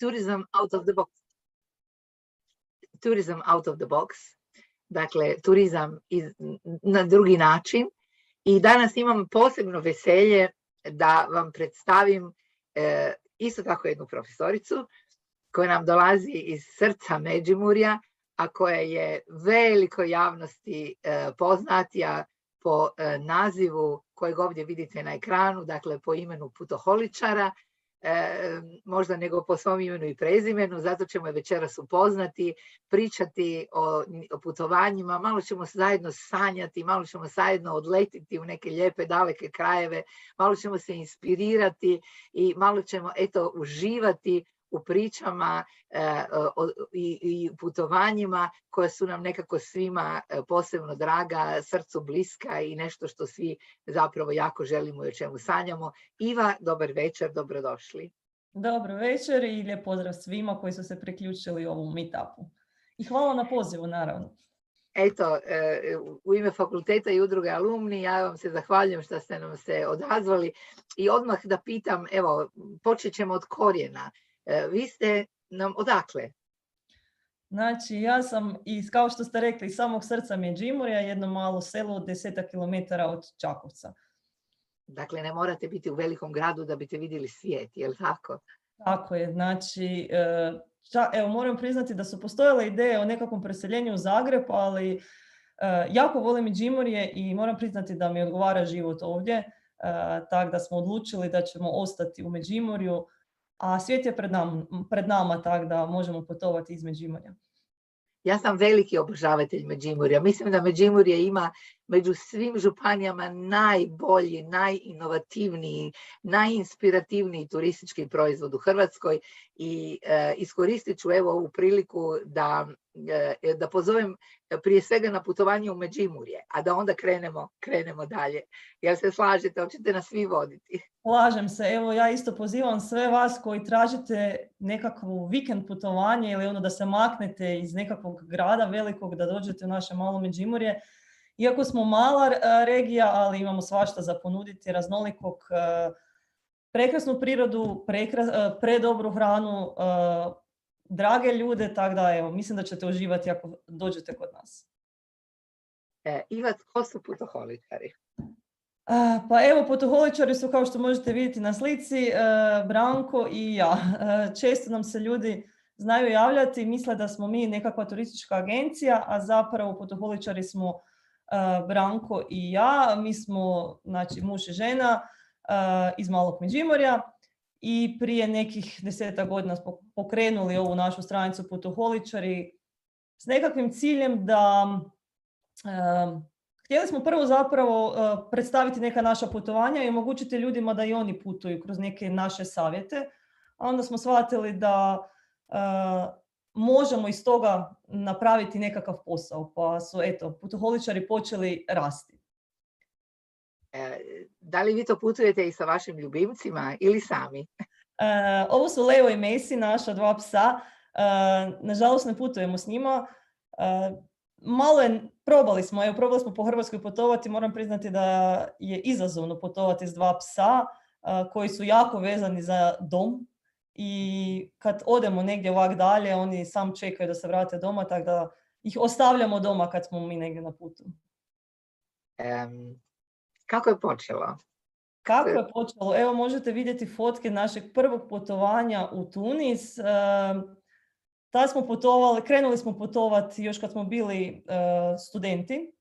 tourism out of the box. Tourism out of the box. Dakle, turizam na drugi način. I danas imam posebno veselje da vam predstavim isto tako jednu profesoricu koja nam dolazi iz srca Međimurja, a koja je velikoj javnosti poznatija po nazivu kojeg ovdje vidite na ekranu, dakle po imenu putoholičara, možda nego po svom imenu i prezimenu, zato ćemo je večeras upoznati, pričati o putovanjima, malo ćemo zajedno sanjati, malo ćemo zajedno odletiti u neke lijepe, daleke krajeve, malo ćemo se inspirirati i malo ćemo uživati u pričama i putovanjima koja su nam nekako svima posebno draga, srcu bliska i nešto što svi zapravo jako želimo i o čemu sanjamo. Iva, dobar večer, dobrodošli. Dobro večer i lijep pozdrav svima koji su se priključili ovom meetupu. I hvala na pozivu, naravno. Eto, u ime fakulteta i udruge alumni, ja vam se zahvaljujem što ste nam se odazvali i odmah da pitam, evo, počet ćemo od korijena. Vi ste nam odakle? Znači, ja sam, kao što ste rekli, iz samog srca Međimurja, jedno malo selo od 10 kilometara od Čakovca. Dakle, ne morate biti u velikom gradu da biste vidjeli svijet, je li tako? Tako je, znači, evo, moram priznati da su postojale ideje o nekakvom preseljenju u Zagreb, ali jako volim Međimurje i moram priznati da mi odgovara život ovdje, tako da smo odlučili da ćemo ostati u Međimurju, a svijet je pred nama, tako da možemo putovati iz Međimurja. Ja sam veliki obožavatelj Međimurja. Mislim da Međimurje ima među svim županijama najbolji, najinovativniji, najinspirativniji turistički proizvod u Hrvatskoj i iskoristit ću evo ovu priliku da pozovem prije svega na putovanje u Međimurje, a da onda krenemo dalje. Jel se slažete? Hoćete nas svi voditi? Slažem se. Evo, ja isto pozivam sve vas koji tražite nekakvo vikend putovanje ili ono da se maknete iz nekakvog grada velikog, da dođete u naše malo Međimurje. Iako smo mala regija, ali imamo svašta za ponuditi, raznolikog, prekrasnu prirodu, predobru hranu, drage ljude, tako da evo, mislim da ćete uživati ako dođete kod nas. Iva, ko su putoholičari? Pa evo, putoholičari su, kao što možete vidjeti na slici, Branko i ja. Često nam se ljudi znaju javljati, misle da smo mi nekakva turistička agencija, a zapravo putoholičari smo Branko i ja. Mi smo, znači, muž i žena iz Malog Međimurja i prije nekih 10 godina smo pokrenuli ovu našu stranicu Putoholičari s nekakvim ciljem da htjeli smo prvo zapravo predstaviti neka naša putovanja i omogućiti ljudima da i oni putuju kroz neke naše savjete, a onda smo shvatili da možemo iz toga napraviti nekakav posao, pa su, eto, putoholičari počeli rasti. Da li vi to putujete i sa vašim ljubimcima ili sami? Ovo su Leo i Messi, naša 2 psa. Nažalost, ne putujemo s njima. Probali smo po Hrvatskoj putovati. Moram priznati da je izazovno putovati s 2 psa koji su jako vezani za dom. I kad odemo negdje ovak dalje, oni sam čekaju da se vrate doma, tako da ih ostavljamo doma kad smo mi negdje na putu. Kako je počelo? Kako je počelo? Evo, možete vidjeti fotke našeg prvog putovanja u Tunis. Tada smo krenuli smo putovati još kad smo bili studenti.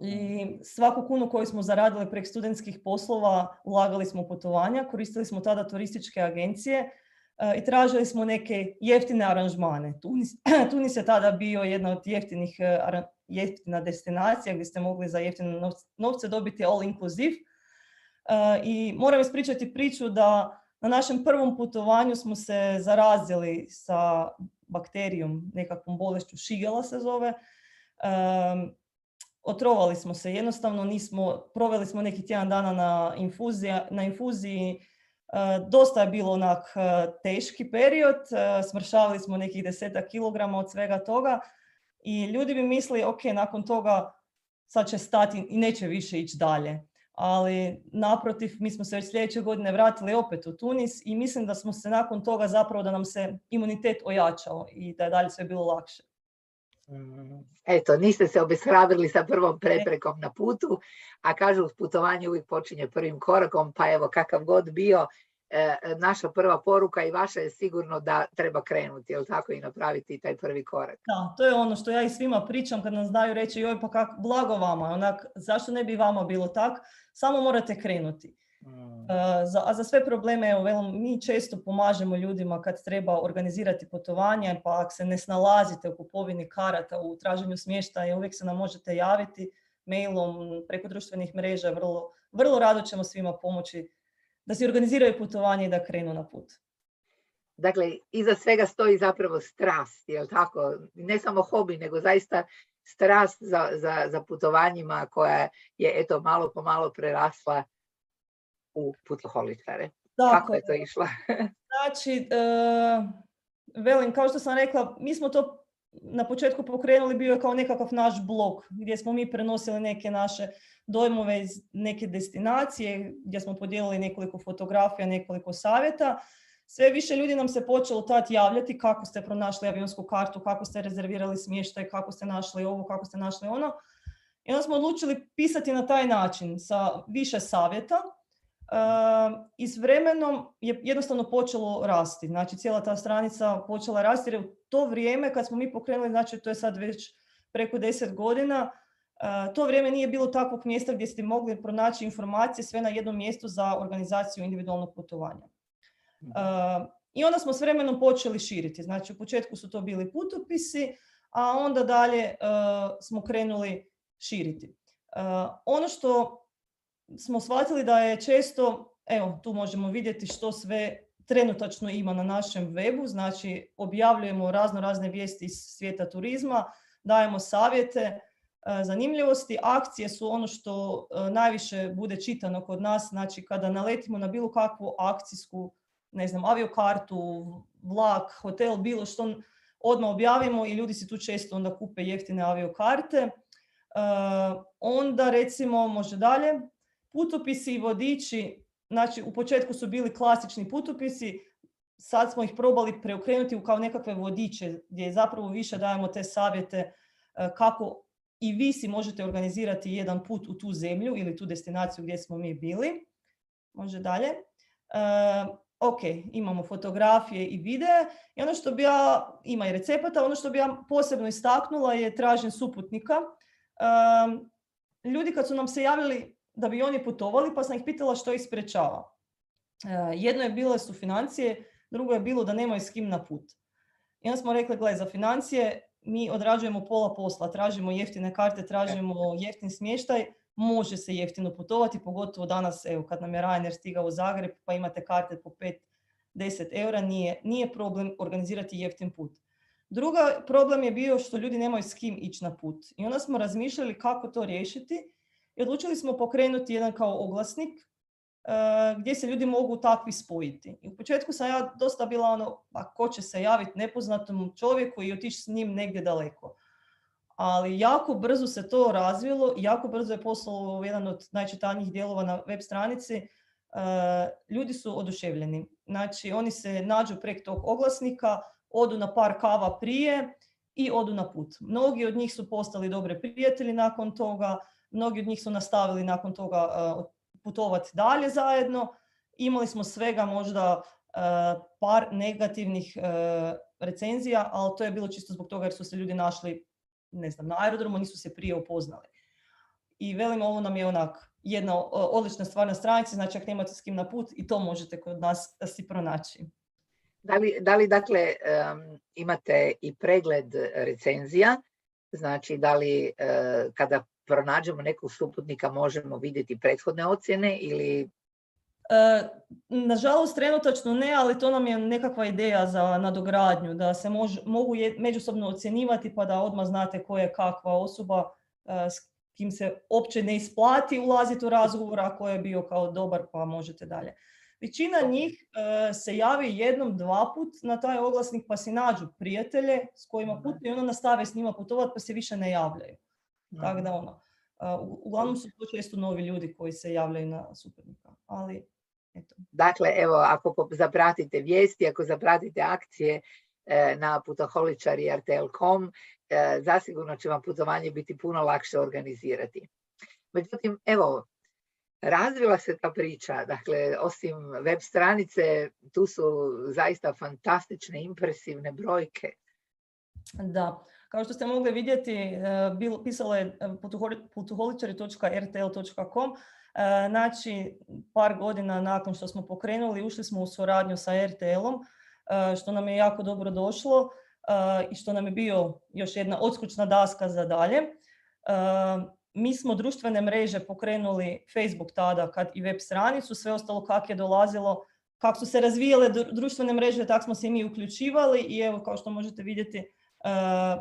I svaku kunu koju smo zaradili prek studentskih poslova ulagali smo u putovanja. Koristili smo tada turističke agencije i tražili smo neke jeftine aranžmane. Tunis je tada bio jedna od jeftina destinacija gdje ste mogli za jeftine novce dobiti all inclusive. I moram ispričati priču da na našem prvom putovanju smo se zarazili sa bakterijom, nekakvom bolešću, šigela se zove. Otrovali smo se, jednostavno proveli smo neki tjedan dana na infuziji. Dosta je bilo onak teški period, smršavali smo nekih 10 kilograma od svega toga i ljudi bi mislili, ok, nakon toga sad će stati i neće više ići dalje. ali naprotiv, mi smo se već sljedeće godine vratili opet u Tunis i mislim da smo se nakon toga zapravo da nam se imunitet ojačao i da je dalje sve bilo lakše. Eto, niste se obeshrabrili sa prvom preprekom na putu, a kažu putovanje uvijek počinje prvim korakom, pa evo kakav god bio, naša prva poruka i vaša je sigurno da treba krenuti, jel tako, i napraviti taj prvi korak. Da, to je ono što ja i svima pričam kad nas daju reći joj pa kak, blago vama, onak, zašto ne bi vama bilo tak, samo morate krenuti. A za sve probleme, evo, mi često pomažemo ljudima kad treba organizirati putovanje, pa ako se ne snalazite u kupovini karata, u traženju smještaja, uvijek se nam možete javiti mailom, preko društvenih mreža, vrlo rado ćemo svima pomoći da si organiziraju putovanje i da krenu na put. Dakle, iza svega stoji zapravo strast, jel tako? Ne samo hobi, nego zaista strast za putovanjima koja je, eto, malo po malo prerasla u putoholičare. Kako je to išlo? Znači, velim, kao što sam rekla, mi smo to na početku pokrenuli, bio je kao nekakav naš blog gdje smo mi prenosili neke naše dojmove iz neke destinacije, gdje smo podijelili nekoliko fotografija, nekoliko savjeta. Sve više ljudi nam se počelo tad javljati kako ste pronašli avionsku kartu, kako ste rezervirali smještaj, kako ste našli ovo, kako ste našli ono. I onda smo odlučili pisati na taj način sa više savjeta. I s vremenom je jednostavno počelo rasti. Znači, cijela ta stranica počela rasti jer u to vrijeme kad smo mi pokrenuli, znači to je sad već preko 10 godina, to vrijeme nije bilo takvog mjesta gdje ste mogli pronaći informacije sve na jednom mjestu za organizaciju individualnog putovanja. I onda smo s vremenom počeli širiti. Znači, u početku su to bili putopisi, a onda dalje smo krenuli širiti. Ono što smo shvatili da je često, evo, tu možemo vidjeti što sve trenutačno ima na našem webu, znači objavljujemo razne vijesti iz svijeta turizma, dajemo savjete, zanimljivosti, akcije su ono što najviše bude čitano kod nas, znači kada naletimo na bilo kakvu akcijsku, ne znam, aviokartu, vlak, hotel, bilo što, odmah objavimo i ljudi si tu često onda kupe jeftine aviokarte. Onda recimo, može dalje, putopisi i vodiči, znači u početku su bili klasični putopisi, sad smo ih probali preokrenuti kao nekakve vodiče gdje zapravo više dajemo te savjete kako i vi si možete organizirati jedan put u tu zemlju ili tu destinaciju gdje smo mi bili. Može dalje. Ok, imamo fotografije i videe i ono što bi ja, ima i recepata, ono što bi ja posebno istaknula je traženje suputnika. Ljudi kad su nam se javili da bi oni putovali, pa sam ih pitala što ih sprečava. Jedno je bile su financije, drugo je bilo da nemaju s kim na put. I onda smo rekli, gledaj, za financije mi odrađujemo pola posla, tražimo jeftine karte, tražimo jeftin smještaj, može se jeftino putovati, pogotovo danas, evo, kad nam je Ryanair stigao u Zagreb, pa imate karte po 5-10 eura, nije problem organizirati jeftin put. Drugi problem je bio što ljudi nemaju s kim ići na put. I onda smo razmišljali kako to riješiti i odlučili smo pokrenuti jedan kao oglasnik gdje se ljudi mogu takvi spojiti. I u početku sam ja dosta bila ono, a ko će se javiti nepoznatom čovjeku i otići s njim negdje daleko. Ali jako brzo se to razvilo i jako brzo je poslalo u jedan od najčitanijih dijelova na web stranici. Ljudi su oduševljeni. Znači, oni se nađu preko tog oglasnika, odu na par kava prije i odu na put. Mnogi od njih su postali dobre prijatelji nakon toga, mnogi od njih su nastavili nakon toga putovati dalje zajedno. Imali smo svega možda par negativnih recenzija, ali to je bilo čisto zbog toga jer su se ljudi našli, ne znam, na aerodromu, nisu se prije upoznali. I velim, ovo nam je onak jedna odlična stvar na stranici, znači ako nemate s kim na put i to možete kod nas si pronaći. Da li dakle imate i pregled recenzija, znači da li kada pronađemo nekog suputnika možemo vidjeti prethodne ocjene ili... Nažalost, trenutačno ne, ali to nam je nekakva ideja za nadogradnju, da se mogu međusobno ocjenjivati pa da odmah znate ko je kakva osoba s kim se uopće ne isplati ulaziti u razgovor, a ko je bio kao dobar pa možete dalje. Većina njih se javi jednom, dva put na taj oglasnik pa si nađu prijatelje s kojima putuju i onda nastave s njima putovati pa se više ne javljaju. Tako da ono. Uglavnom su to često novi ljudi koji se javljaju na suparnika, ali eto. Dakle, evo, ako zapratite vijesti, ako zapratite akcije na putoholičari i RTL.com, zasigurno će vam putovanje biti puno lakše organizirati. Međutim, evo, razvila se ta priča, dakle, osim web stranice, tu su zaista fantastične, impresivne brojke. Da, kao što ste mogli vidjeti, pisalo je putoholičari.rtl.com, znači par godina nakon što smo pokrenuli, ušli smo u suradnju sa RTL-om, što nam je jako dobro došlo i što nam je bio još jedna odskočna daska za dalje. Mi smo društvene mreže pokrenuli, Facebook tada i web stranicu, sve ostalo kako je dolazilo, kako su se razvijale društvene mreže, tako smo se i mi uključivali i evo, kao što možete vidjeti,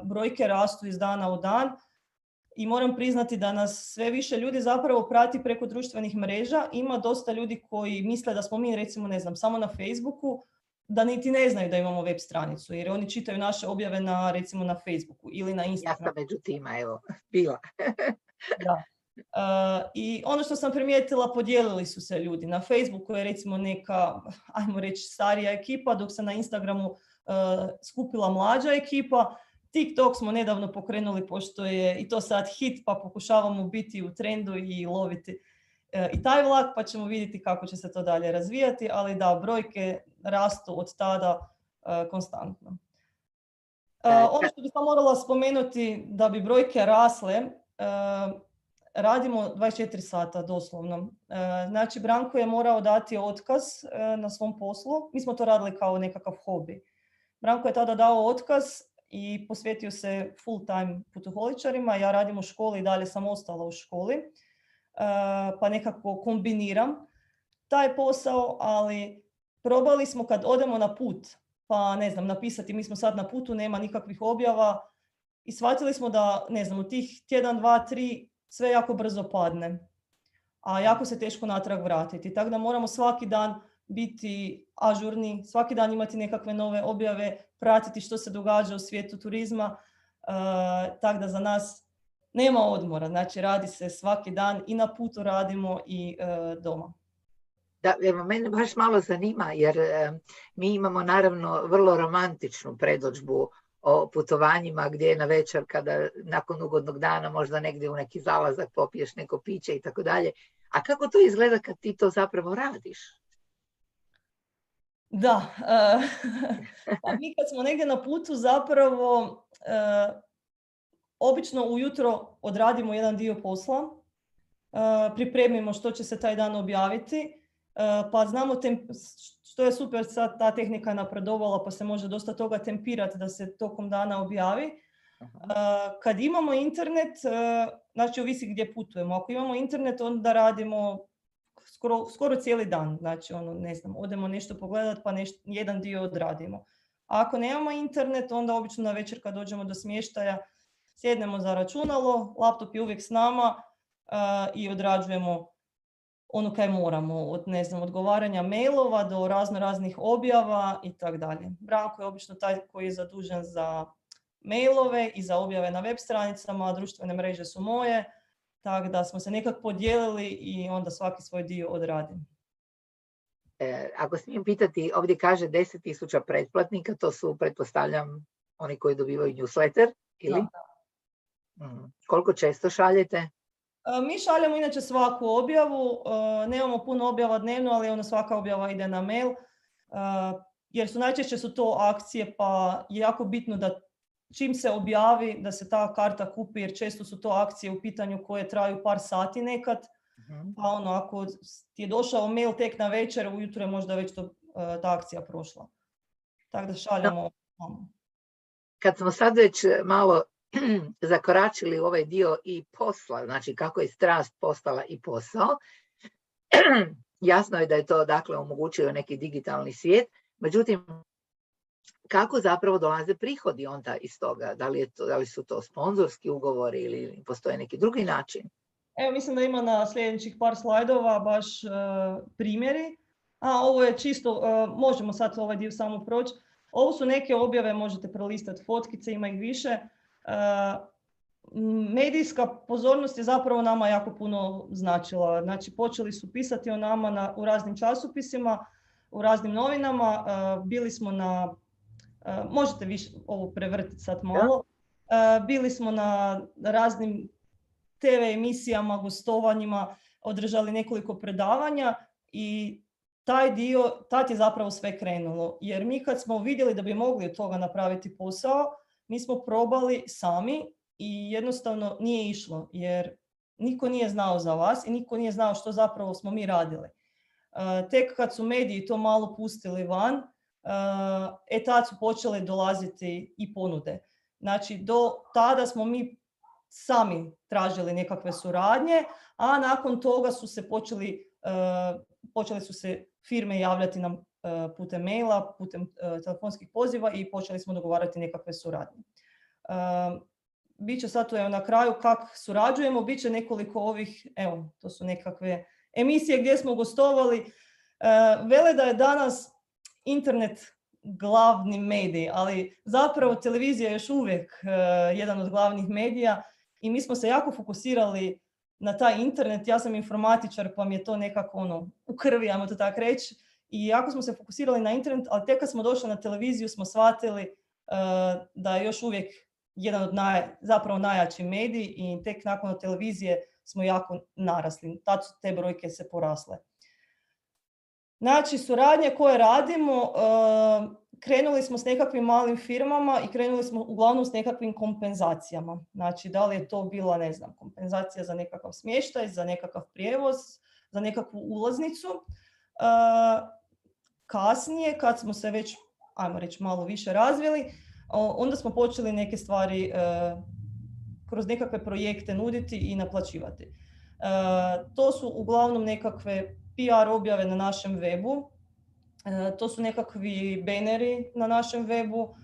brojke rastu iz dana u dan i moram priznati da nas sve više ljudi zapravo prati preko društvenih mreža. Ima dosta ljudi koji misle da smo mi, recimo, ne znam, samo na Facebooku, da niti ne znaju da imamo web stranicu, jer oni čitaju naše objave recimo na Facebooku ili na Instagramu. Ja sam među tima, evo, bila. Da. I ono što sam primijetila, podijelili su se ljudi. Na Facebooku je recimo neka, ajmo reći, starija ekipa, dok se na Instagramu skupila mlađa ekipa. TikTok smo nedavno pokrenuli, pošto je i to sad hit, pa pokušavamo biti u trendu i loviti i taj vlak, pa ćemo vidjeti kako će se to dalje razvijati, ali da, brojke rastu od tada konstantno. Ono što bih morala spomenuti, da bi brojke rasle, radimo 24 sata doslovno. Znači, Branko je morao dati otkaz na svom poslu. Mi smo to radili kao nekakav hobi. Branko je tada dao otkaz i posvetio se full time putoholičarima. Ja radim u školi i dalje sam ostala u školi. Pa nekako kombiniram taj posao, ali probali smo kad odemo na put, pa ne znam, napisati mi smo sad na putu, nema nikakvih objava i shvatili smo da, ne znam, u tih tjedan, 2, 3 sve jako brzo padne, a jako se teško natrag vratiti. Tako da moramo svaki dan biti ažurni, svaki dan imati nekakve nove objave, pratiti što se događa u svijetu turizma, tako da za nas nema odmora, znači radi se svaki dan i na putu radimo i doma. Da, evo, mene baš malo zanima, jer mi imamo naravno vrlo romantičnu predodžbu o putovanjima gdje na večer, kada nakon ugodnog dana možda negdje u neki zalazak popiješ neko piće i tako dalje. A kako to izgleda kad ti to zapravo radiš? Da, pa mi kad smo negdje na putu zapravo obično ujutro odradimo jedan dio posla, pripremimo što će se taj dan objaviti, pa znamo što je super, sad ta tehnika napredovala pa se može dosta toga tempirati da se tokom dana objavi. Kad imamo internet, znači ovisi gdje putujemo, ako imamo internet onda radimo skoro cijeli dan, znači ne znam, odemo nešto pogledati pa jedan dio odradimo. A ako nemamo internet, onda obično na večer kad dođemo do smještaja sjednemo za računalo, laptop je uvijek s nama i odrađujemo ono kaj moramo, od odgovaranja mailova do raznih objava i tako dalje. Branko je obično taj koji je zadužen za mailove i za objave na web stranicama, a društvene mreže su moje, tako da smo se nekako podijelili i onda svaki svoj dio odradi. Ako smijem pitati, ovdje kaže 10.000 pretplatnika, to su, pretpostavljam, oni koji dobivaju newsletter, ili? Da. Koliko često šaljete? Mi šaljemo inače svaku objavu, nemamo puno objava dnevno, ali svaka objava ide na mail, jer najčešće su to akcije, pa je jako bitno da čim se objavi da se ta karta kupi, jer često su to akcije u pitanju koje traju par sati nekad, pa ako ti je došao mail tek na večer, ujutro je možda već ta akcija prošla. Tako da šaljamo. Kad smo sad već malo zakoračili u ovaj dio i posla, znači kako je strast postala i posao, jasno je da je to dakle omogućio neki digitalni svijet, međutim kako zapravo dolaze prihodi onda iz toga? Da li su to sponzorski ugovori ili postoje neki drugi način? Evo, mislim da ima na sljedećih par slajdova baš primjeri. Ovo je čisto, možemo sad ovaj dio samo proći. Ovo su neke objave, možete prelistati fotkice, ima ih više. medijska pozornost je zapravo nama jako puno značila. Znači, počeli su pisati o nama u raznim časopisima, u raznim novinama. Bili smo na, možete više ovo prevrtiti sad malo, bili smo na raznim TV emisijama, gostovanjima, održali nekoliko predavanja i tad je zapravo sve krenulo. Jer mi kad smo vidjeli da bi mogli od toga napraviti posao, mi smo probali sami i jednostavno nije išlo, jer niko nije znao za vas i niko nije znao što zapravo smo mi radili. Tek kad su mediji to malo pustili van, tad su počele dolaziti i ponude. Znači, do tada smo mi sami tražili nekakve suradnje, a nakon toga su se počele su se firme javljati nam putem maila, putem telefonskih poziva i počeli smo dogovarati nekakve suradnje. Biće sad tu na kraju kako surađujemo, bit će nekoliko ovih, evo, to su nekakve emisije gdje smo gostovali. Vele da je danas internet glavni medij, ali zapravo televizija je još uvijek jedan od glavnih medija i mi smo se jako fokusirali na taj internet. Ja sam informatičar pa mi je to nekako u krvi, ajmo to tako reći. I jako smo se fokusirali na internet, ali tek kad smo došli na televiziju smo shvatili da je još uvijek jedan od zapravo najjači medij i tek nakon televizije smo jako narasli. Tad su te brojke se porasle. Znači, suradnje koje radimo, krenuli smo s nekakvim malim firmama i krenuli smo uglavnom s nekakvim kompenzacijama. Znači, da li je to bila, ne znam, kompenzacija za nekakav smještaj, za nekakav prijevoz, za nekakvu ulaznicu. Kasnije, kad smo se već, ajmo reći, malo više razvili, onda smo počeli neke stvari kroz nekakve projekte nuditi i naplaćivati. To su uglavnom nekakve PR objave na našem webu, to su nekakvi banneri na našem webu,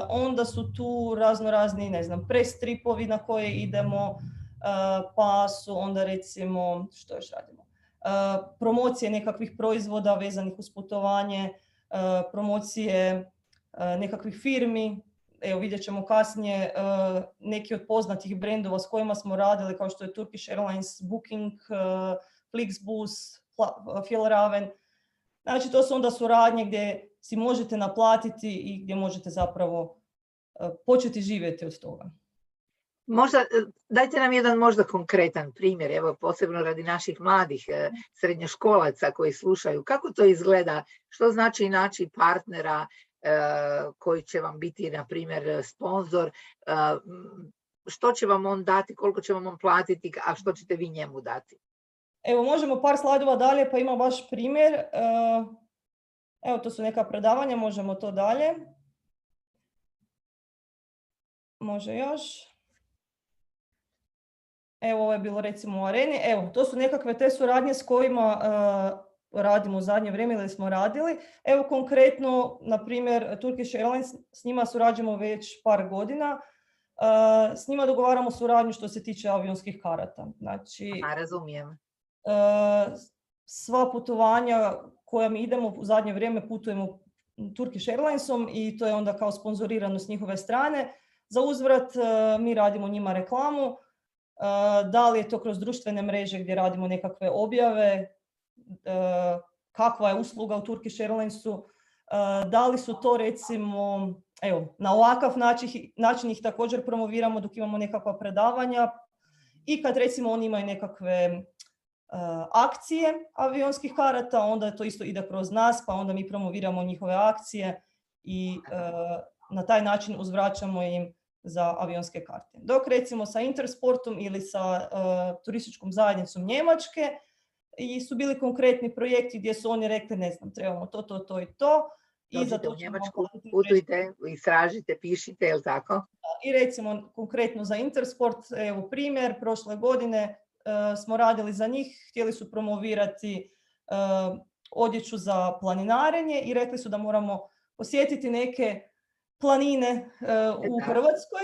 onda su tu razni, ne znam, press stripovi na koje idemo, pa su onda recimo, što još radimo, promocije nekakvih proizvoda vezanih uz putovanje, promocije nekakvih firmi. Evo, vidjet ćemo kasnije neki od poznatih brendova s kojima smo radili, kao što je Turkish Airlines, Booking, Flixbus, Fjällräven. Znači, to su onda suradnje gdje si možete naplatiti i gdje možete zapravo početi živjeti od toga. Možda, dajte nam jedan možda konkretan primjer, evo posebno radi naših mladih srednjoškolaca koji slušaju. Kako to izgleda? Što znači naći partnera koji će vam biti, na primjer, sponzor? Što će vam on dati, koliko će vam on platiti, a što ćete vi njemu dati? Evo, možemo par slajdova dalje, pa ima vaš primjer. Evo, to su neka predavanja, možemo to dalje. Može još. Evo, ovo je bilo recimo u Areni. Evo, to su nekakve te suradnje s kojima radimo u zadnje vrijeme ili smo radili. Evo, konkretno, na primjer, Turkish Airlines, s njima surađujemo već par godina. S njima dogovaramo suradnju što se tiče avionskih karata. Znači, razumijem. Sva putovanja koja mi idemo u zadnje vrijeme putujemo Turkish Airlinesom i to je onda kao sponzorirano s njihove strane. Za uzvrat mi radimo njima reklamu. Da li je to kroz društvene mreže gdje radimo nekakve objave, kakva je usluga u Turkish Airlinesu, da li su to recimo, evo, na ovakav način ih također promoviramo dok imamo nekakva predavanja i kad recimo oni imaju nekakve akcije avionskih karata, onda to isto ide kroz nas, pa onda mi promoviramo njihove akcije i na taj način uzvraćamo im za avionske karte. Dok recimo sa Intersportom ili sa turističkom zajednicom Njemačke i su bili konkretni projekti gdje su oni rekli, ne znam, trebamo to i to. I za to u Njemačku putujte, istražite, pišite, je li tako? I recimo konkretno za Intersport, evo primjer, prošle godine smo radili za njih, htjeli su promovirati odjeću za planinarenje i rekli su da moramo posjetiti neke planine u Hrvatskoj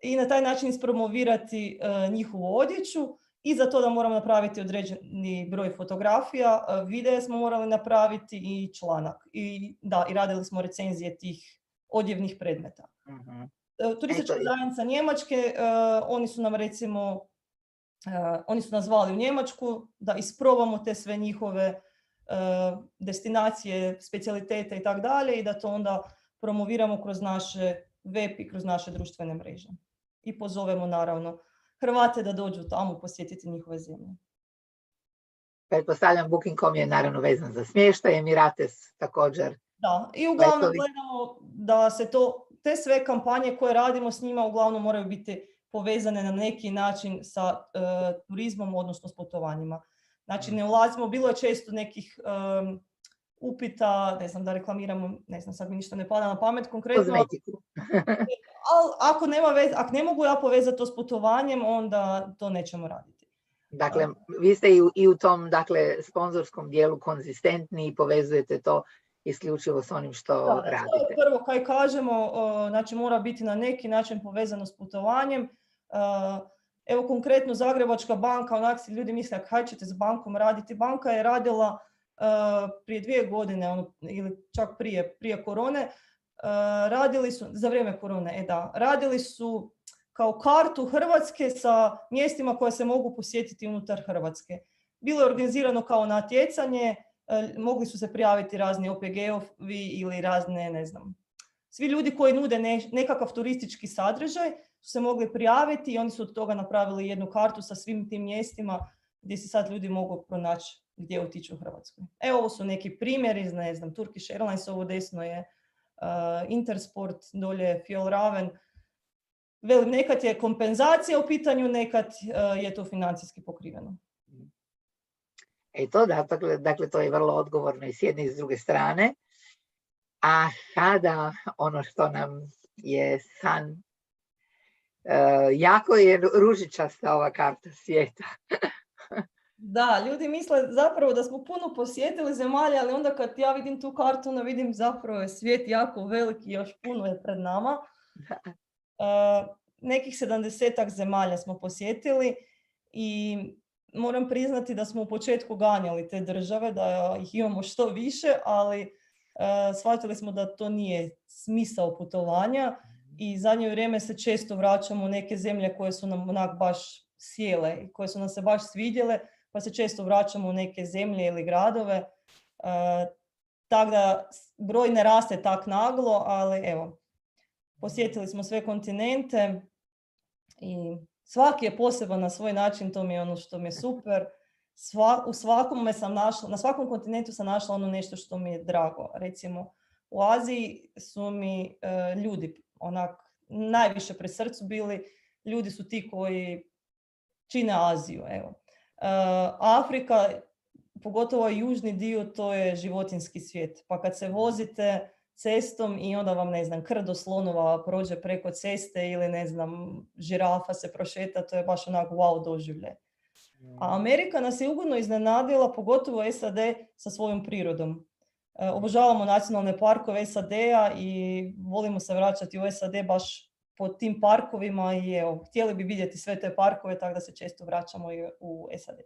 i na taj način ispromovirati njihovu odjeću i za to da moramo napraviti određeni broj fotografija, videe smo morali napraviti i članak. I radili smo recenzije tih odjevnih predmeta. Turistička zajednica Njemačke, oni su nam recimo, oni su nas zvali u Njemačku da isprobamo te sve njihove destinacije, specijalitete i tako dalje i da to onda promoviramo kroz naše web i kroz naše društvene mreže. I pozovemo naravno Hrvate da dođu tamo posjetiti njihove zemlje. Pretpostavljam Booking.com je naravno vezan za smještaj, Emirates također. Da, i uglavnom gledamo da se te sve kampanje koje radimo s njima uglavnom moraju biti povezane na neki način sa turizmom, odnosno s putovanjima. Znači ne ulazimo, bilo je često nekih upita, ne znam, da reklamiramo, ne znam, sad mi ništa ne pada na pamet konkretno. Ali ako ne mogu ja povezati to s putovanjem, onda to nećemo raditi. Dakle, vi ste i u tom, dakle, sponzorskom dijelu konzistentni i povezujete to isključivo s onim što radite. Prvo, kaj kažemo, znači mora biti na neki način povezano s putovanjem. Evo konkretno Zagrebačka banka, onak si ljudi misle, kaj ćete s bankom raditi? Banka je radila prije 2 godine, ili čak prije korone, radili su, za vrijeme korone, radili su kao kartu Hrvatske sa mjestima koje se mogu posjetiti unutar Hrvatske. Bilo je organizirano kao natjecanje, mogli su se prijaviti razni OPG-ovi ili razne, ne znam, svi ljudi koji nude nekakav turistički sadržaj su se mogli prijaviti i oni su od toga napravili jednu kartu sa svim tim mjestima gdje se sad ljudi mogu pronaći gdje otići u Hrvatskoj. Evo, ovo su neki primjeri, ne znam, Turkish Airlines, ovo desno je Intersport, dolje Fjallraven. Velim, nekad je kompenzacija u pitanju, nekad je to financijski pokriveno. To da, dakle, to je vrlo odgovorno i s jedne i s druge strane. A sada ono što nam je san, jako je ružičasta ova karta svijeta. Da, ljudi misle zapravo da smo puno posjetili zemalja, ali onda kad ja vidim tu kartu, onda vidim zapravo je svijet jako veliki, još puno je pred nama. Nekih 70-ak zemalja smo posjetili i moram priznati da smo u početku ganjali te države, da ih imamo što više, ali shvatili smo da to nije smisao putovanja i zadnje vrijeme se često vraćamo u neke zemlje koje su nam onak baš sjele i koje su nam se baš svidjele, pa se često vraćamo u neke zemlje ili gradove. Tako da broj ne raste tak naglo, ali evo, posjetili smo sve kontinente i svaki je poseban na svoj način, to mi je ono što mi je super. Na svakom kontinentu sam našla ono nešto što mi je drago. Recimo, u Aziji su mi ljudi onak najviše pri srcu bili. Ljudi su ti koji čine Aziju. Evo. Afrika, pogotovo južni dio, to je životinjski svijet. Pa kad se vozite cestom i onda vam, ne znam, krdo slonova prođe preko ceste ili, ne znam, žirafa se prošeta, to je baš onak wow doživljaj. A Amerika nas je ugodno iznenadila, pogotovo SAD sa svojom prirodom. Obožavamo nacionalne parkove SAD-a i volimo se vraćati u SAD baš po tim parkovima i evo, htjeli bi vidjeti sve te parkove, tako da se često vraćamo i u SAD.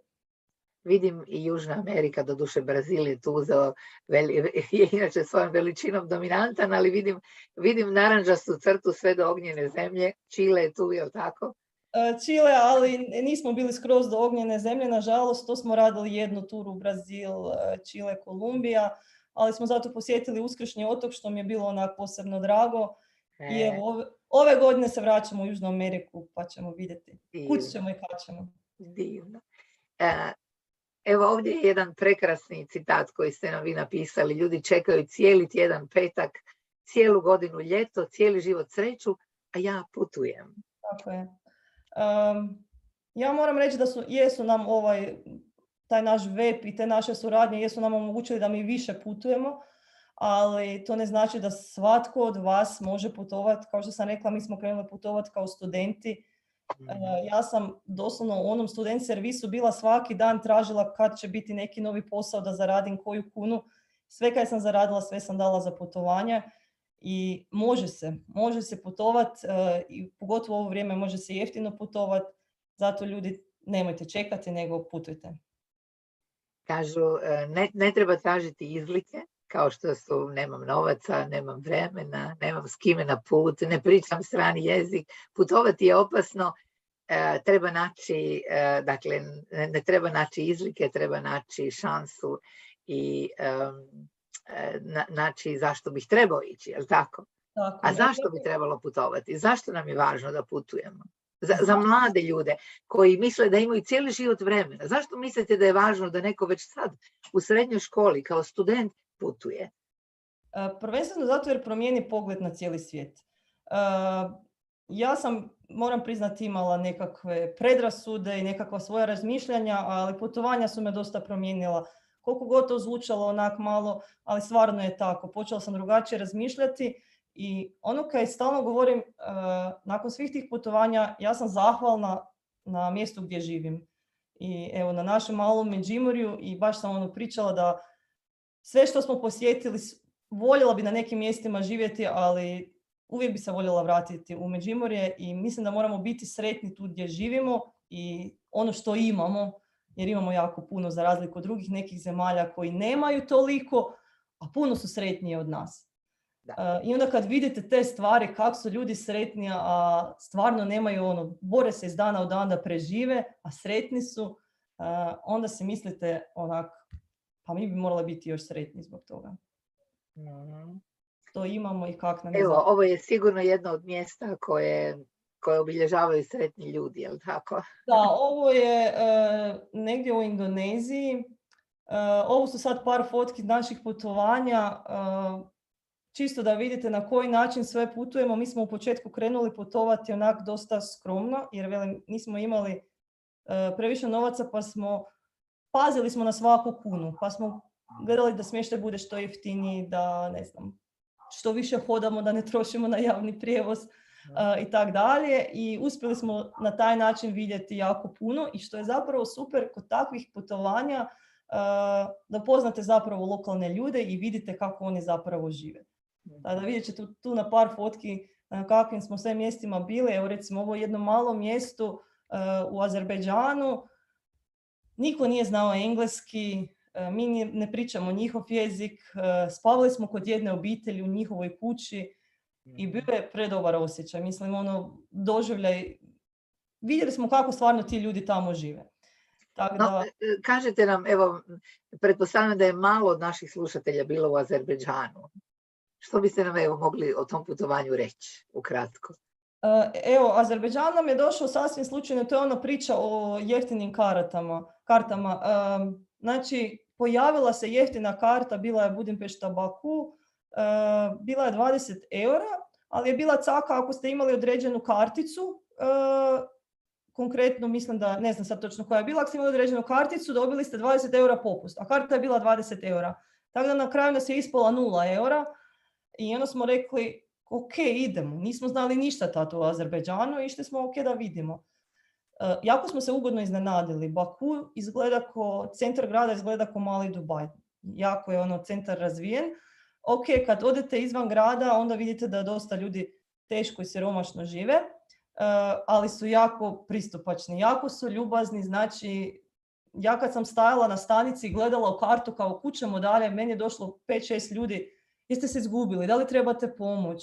Vidim i Južna Amerika, doduše Brazil je tu je inače svojom veličinom dominantan, ali vidim naranđastu crtu sve do ognjene zemlje. Čile je tu, je li tako? Čile, ali nismo bili skroz do ognjene zemlje, nažalost, to smo radili jednu turu u Brazil, Čile, Kolumbija, ali smo zato posjetili Uskršnji otok, što mi je bilo onak posebno drago. I evo, ove godine se vraćamo u Južnu Ameriku, pa ćemo vidjeti kud ćemo i kad ćemo. Divno. Evo ovdje je jedan prekrasni citat koji ste nam vi napisali. Ljudi čekaju cijeli tjedan petak, cijelu godinu ljeto, cijeli život sreću, a ja putujem. Tako je. Ja moram reći da jesu nam taj naš web i te naše suradnje jesu nam omogućili da mi više putujemo, ali to ne znači da svatko od vas može putovati. Kao što sam rekla, mi smo krenuli putovati kao studenti. Ja sam doslovno u onom student servisu bila svaki dan, tražila kad će biti neki novi posao da zaradim koju kunu. Sve kad sam zaradila, sve sam dala za putovanje i može se putovati i pogotovo u ovo vrijeme može se jeftino putovati. Zato ljudi nemojte čekati, nego putujte. Kažu, ne treba tražiti izlike kao što su nemam novaca, nemam vremena, nemam s kime na put, ne pričam strani jezik. Putovati je opasno, treba naći, dakle, ne treba naći izlike, treba naći šansu i naći zašto bih trebao ići, je li tako? A zašto bi trebalo putovati? Zašto nam je važno da putujemo? Za mlade ljude koji misle da imaju cijeli život vremena. Zašto mislite da je važno da neko već sad u srednjoj školi kao student putuje? Prvenstveno zato jer promijeni pogled na cijeli svijet. Ja sam, moram priznati, imala nekakve predrasude i nekakva svoja razmišljanja, ali putovanja su me dosta promijenila. Koliko god to zvučalo onak malo, ali stvarno je tako. Počela sam drugačije razmišljati i ono kaj stalno govorim, nakon svih tih putovanja, ja sam zahvalna na mjestu gdje živim. I evo, na našem malom Međimurju, i baš sam pričala da sve što smo posjetili, voljela bi na nekim mjestima živjeti, ali uvijek bi se voljela vratiti u Međimurje i mislim da moramo biti sretni tu gdje živimo i ono što imamo, jer imamo jako puno za razliku od drugih nekih zemalja koji nemaju toliko, a puno su sretniji od nas. I onda kad vidite te stvari, kako su ljudi sretni, a stvarno nemaju bore se iz dana u dan da prežive, a sretni su, onda si mislite onak, pa mi bi morali biti još sretni zbog toga. To imamo i kak nam je. Evo, ovo je sigurno jedno od mjesta koje obilježavaju sretni ljudi, je li tako? Da, ovo je negdje u Indoneziji. Ovo su sad par fotki naših putovanja. Čisto da vidite na koji način sve putujemo. Mi smo u početku krenuli putovati onak dosta skromno, jer velim, nismo imali previše novaca, pa pazili smo na svaku kunu. Pa smo gledali da smještaj bude što jeftiniji, da ne znam, što više hodamo, da ne trošimo na javni prijevoz i tak dalje. I uspjeli smo na taj način vidjeti jako puno i što je zapravo super kod takvih putovanja, da poznate zapravo lokalne ljude i vidite kako oni zapravo žive. Da vidjet ćete tu na par fotki na kakvim smo sve mjestima bili. Evo recimo ovo jedno malo mjesto u Azerbejdžanu. Niko nije znao engleski, mi ne pričamo njihov jezik, spavali smo kod jedne obitelji u njihovoj kući i bio je predobar osjećaj. Mislim, doživljaj, vidjeli smo kako stvarno ti ljudi tamo žive. Tako da... Kažete nam, evo, pretpostavljam da je malo od naših slušatelja bilo u Azerbejdžanu. Što biste nam evo mogli o tom putovanju reći, ukratko? Evo, Azerbejdžan nam je došao sasvim slučajno, to je ona priča o jeftinim kartama. Znači, pojavila se jeftina karta, bila je Budimpešta Baku, bila je 20 eura, ali je bila caka ako ste imali određenu karticu, konkretno mislim da, ne znam sad točno koja je bila, ako ste imali određenu karticu, dobili ste 20 eura popust, a karta je bila 20 eura. Tako da na kraju nas je ispala 0 eura i onda smo rekli, ok, idemo. Nismo znali ništa tato u Azerbejdžanu i išli smo ok da vidimo. Jako smo se ugodno iznenadili. Baku izgleda centar grada izgleda kao mali Dubaj. Jako je centar razvijen. Ok, kad odete izvan grada, onda vidite da dosta ljudi teško i siromašno žive, ali su jako pristupačni, jako su ljubazni. Znači, ja kad sam stajala na stanici i gledala u kartu kao kućemo dalje, meni je došlo 5-6 ljudi, jeste se izgubili, da li trebate pomoć?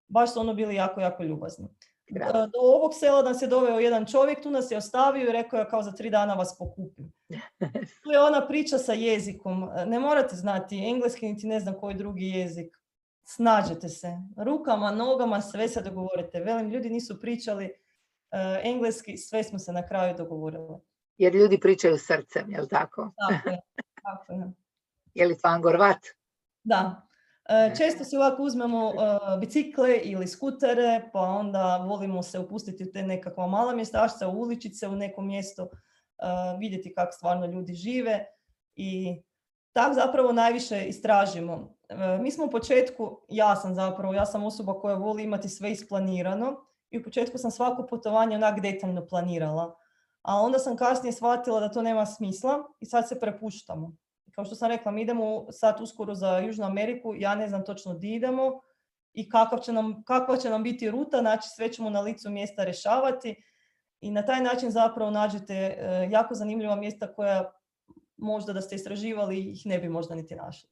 Baš su bili jako, jako ljubazni. Do ovog sela nas je doveo jedan čovjek, tu nas je ostavio i rekao je kao za 3 dana vas pokupim. Tu je ona priča sa jezikom. Ne morate znati engleski, niti ne znam koji drugi jezik. Snađete se. Rukama, nogama, sve se dogovorite. Velim, ljudi nisu pričali engleski, sve smo se na kraju dogovorili. Jer ljudi pričaju srcem, je li tako? Tako je. Je li tvangorvat? Da. Često si ovako uzmemo bicikle ili skutere, pa onda volimo se upustiti u te nekakva mala mjestašca, u uličice, u neko mjesto, vidjeti kako stvarno ljudi žive i tako zapravo najviše istražimo. Mi smo u početku, ja sam osoba koja voli imati sve isplanirano i u početku sam svako putovanje onak detaljno planirala, a onda sam kasnije shvatila da to nema smisla i sad se prepuštamo. Kao što sam rekla, mi idemo sad uskoro za Južnu Ameriku, ja ne znam točno gdje idemo i kakva će nam biti ruta, znači sve ćemo na licu mjesta rješavati i na taj način zapravo nađete jako zanimljiva mjesta koja možda da ste istraživali ih ne bi možda niti našli.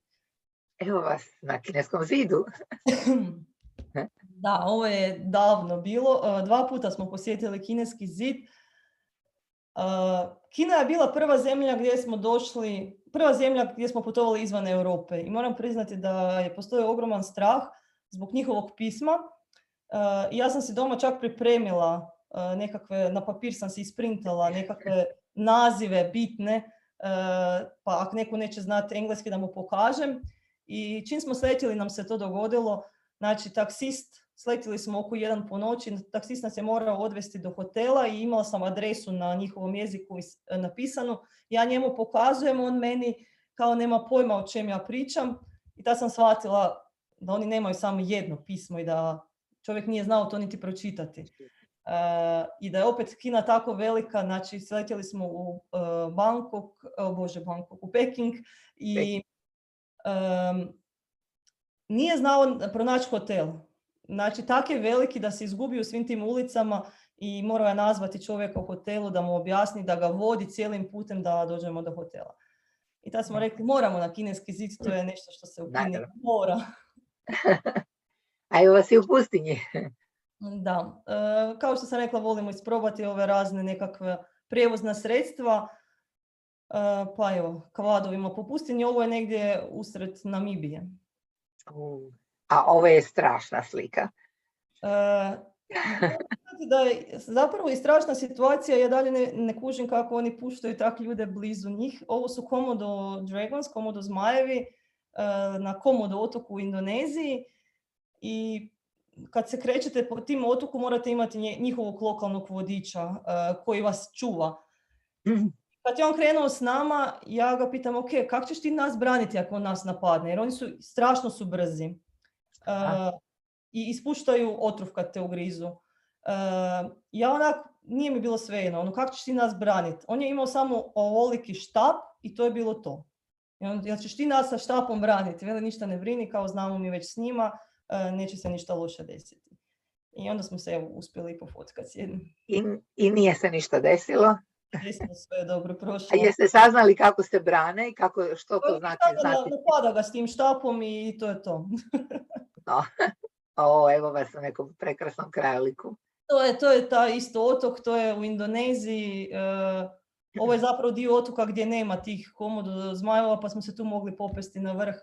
Evo vas na Kineskom zidu. Da, ovo je davno bilo. 2 puta smo posjetili Kineski zid. Kina je bila prva zemlja gdje smo putovali izvan Europe. I moram priznati da je postojao ogroman strah zbog njihovog pisma. I ja sam si doma čak pripremila nekakve, na papir sam si isprintala nekakve nazive bitne, pa ako neko neće znati engleski da mu pokažem. I čim smo sletjeli nam se to dogodilo. Znači, sletjeli smo oko 1 po noći, taksist nas je morao odvesti do hotela i imala sam adresu na njihovom jeziku napisanu. Ja njemu pokazujem, on meni kao nema pojma o čem ja pričam. I tad sam shvatila da oni nemaju samo jedno pismo i da čovjek nije znao to niti pročitati. I da je opet Kina tako velika, znači sletjeli smo u u Peking i nije znao pronaći hotel. Znači, tak je veliki da se izgubi u svim tim ulicama i morao je nazvati čovjeka u hotelu da mu objasni, da ga vodi cijelim putem da dođemo do hotela. I tad smo rekli, moramo na Kineski zid, to je nešto što se u Kini mora. A evo vas i u pustinji. Da, kao što sam rekla, volimo isprobati ove razne nekakve prijevozna sredstva, pa evo, kvadovima po pustinji, ovo je negdje usred Namibije. A ovo je strašna slika. Da je zapravo i strašna situacija, ja dalje ne kužim kako oni puštaju tak ljude blizu njih. Ovo su Komodo Dragons, Komodo zmajevi na Komodo otoku u Indoneziji i kad se krećete po tim otoku morate imati njihovog lokalnog vodiča koji vas čuva. Kad je on krenuo s nama, ja ga pitam, ok, kako ćeš ti nas braniti ako on nas napadne? Jer oni strašno su brzi. I ispuštaju otrov kad te ugrizu. Ja onak, nije mi bilo svejedno, kako ćeš ti nas braniti? On je imao samo ovoliki štap i to je bilo to. Jel ćeš ti nas sa štapom braniti? Veli, ništa ne brini, kao znamo mi već s njima, neće se ništa loše desiti. I onda smo se uspjeli pofotkati s jednim. I nije se ništa desilo? Desilo, sve je dobro prošlo. A jeste saznali kako se brane i što to znači? Napada ga s tim štapom i to je to. Evo vas u nekom prekrasnom krajoliku. To je taj isto otok, to je u Indoneziji. Ovo je zapravo dio otoka gdje nema tih Komodo zmajeva, pa smo se tu mogli popesti na vrh.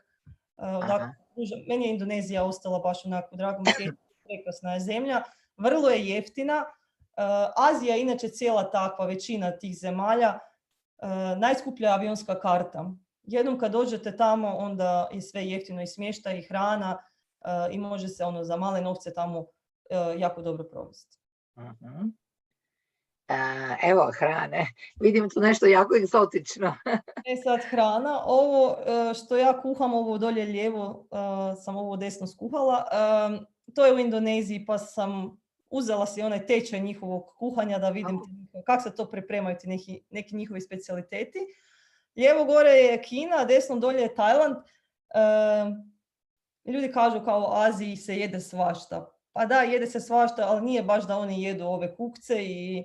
Meni je Indonezija ostala baš onako dragom sjećanju, prekrasna je zemlja. Vrlo je jeftina. Azija je inače cijela takva, većina tih zemalja. Najskuplja avionska karta. Jednom kad dođete tamo, onda je sve jeftino i smještaj i hrana i može se za male novce tamo jako dobro provesti. Evo hrane. Vidim tu nešto jako egzotično. Sad hrana. Ovo što ja kuham, ovo dolje lijevo, sam ovo desno skuhala. To je u Indoneziji, pa sam uzela si onaj tečaj njihovog kuhanja da vidim kako se to pripremaju ti neki njihovi specijaliteti. Lijevo gore je Kina, desno dolje je Tajland. Ljudi kažu kao u Aziji se jede svašta. Pa da, jede se svašta, ali nije baš da oni jedu ove kukce i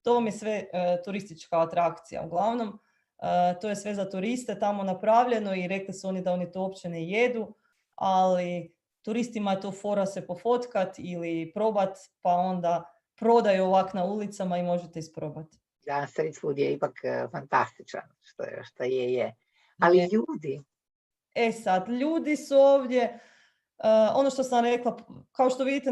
to vam je sve turistička atrakcija. Uglavnom, to je sve za turiste tamo napravljeno i rekli su oni da oni to uopće ne jedu, ali turistima je to fora se pofotkat ili probat, pa onda prodaju ovak na ulicama i možete isprobati. Da, street food je ipak fantastičan, što je. Ali ljudi? Sad, ljudi su ovdje, ono što sam rekla, kao što vidite,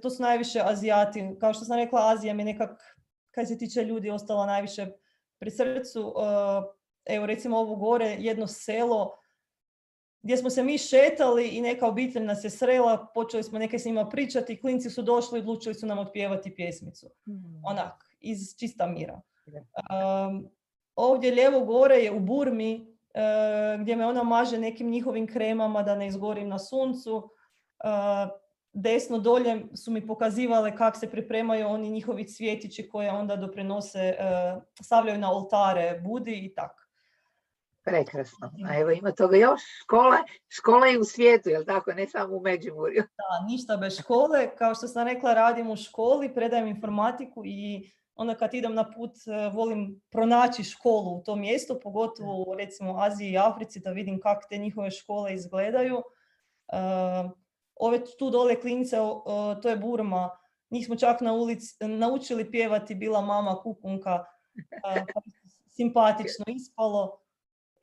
to su najviše Azijati. Kao što sam rekla, Azija mi nekak, kad se tiče ljudi, ostala najviše pri srcu. Evo, recimo ovo gore, jedno selo, gdje smo se mi šetali i neka obitelj nas je srela, počeli smo neke s njima pričati, klinci su došli i odlučili su nam otpjevati pjesmicu. Onak, iz čista mira. Ovdje lijevo gore je u Burmi, gdje me ona maže nekim njihovim kremama da ne izgorim na suncu. Desno dolje su mi pokazivale kako se pripremaju oni njihovi cvjetići koje onda doprinose, stavljaju na oltare Budi i tako. Prekrasno. A evo ima toga još. Škola je u svijetu, jel tako? Ne samo u Međimurju. Da, ništa bez škole. Kao što sam rekla, radim u školi, predajem informatiku i onda kad idem na put volim pronaći školu u tom mjestu, pogotovo u recimo Aziji i Africi, da vidim kako te njihove škole izgledaju. Ove tu dole klinice, to je Burma, njih smo čak naučili pjevati Bila mama kukunka, simpatično ispalo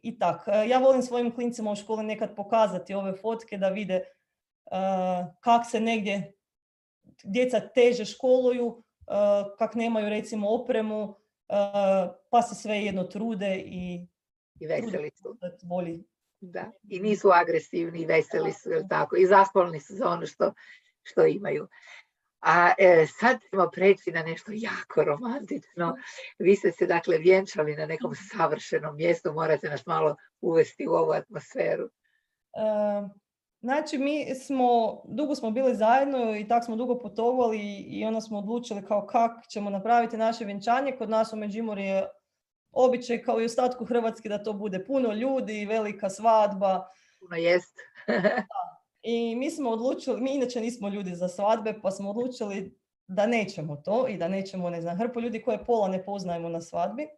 i tak. Ja volim svojim klincima u školi nekad pokazati ove fotke da vide kak se negdje djeca teže školuju, kak nemaju recimo opremu, pa se svejedno trude i veseli su. Bolji. Da, i nisu agresivni, veseli su, tako, i zahvalni su za ono što imaju. A sad ćemo preći na nešto jako romantično. Vi ste se dakle vjenčali na nekom savršenom mjestu, morate nas malo uvesti u ovu atmosferu. Znači, dugo smo bili zajedno i tako smo dugo putovali i onda smo odlučili kao kako ćemo napraviti naše vjenčanje. Kod nas u Međimurju je običaj kao i u ostatku Hrvatske da to bude puno ljudi, velika svadba. Puno jest. I mi smo odlučili, mi inače nismo ljudi za svadbe, pa smo odlučili da nećemo to i da nećemo, ne znam, hrpu ljudi koje pola ne poznajemo na svadbi.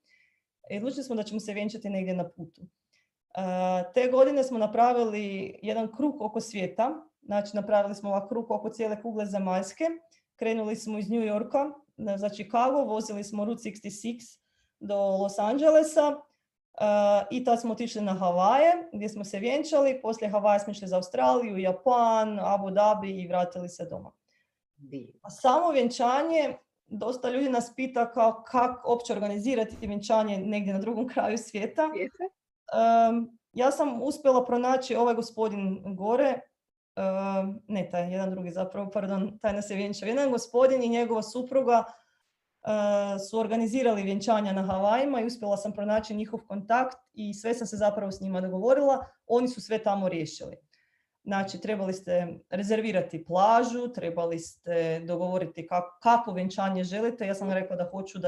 I odlučili smo da ćemo se vjenčati negdje na putu. Te godine smo napravili jedan krug oko svijeta, znači napravili smo ovaj krug oko cijele kugle zemaljske. Krenuli smo iz New Yorka za Chicago, vozili smo Route 66 do Los Angelesa i tad smo otišli na Havaje gdje smo se vjenčali. Poslije Havaja smo išli za Australiju, Japan, Abu Dhabi i vratili se doma. A samo vjenčanje, dosta ljudi nas pita kako uopće organizirati vjenčanje negdje na drugom kraju svijeta. Ja sam uspjela pronaći ovaj gospodin gore, ne taj, jedan drugi zapravo, pardon, taj nas je vjenčao. Jedan gospodin i njegova supruga su organizirali vjenčanja na Havajima i uspjela sam pronaći njihov kontakt i sve sam se zapravo s njima dogovorila. Oni su sve tamo riješili. Znači, trebali ste rezervirati plažu, trebali ste dogovoriti kakvo vjenčanje želite. Ja sam rekla da hoću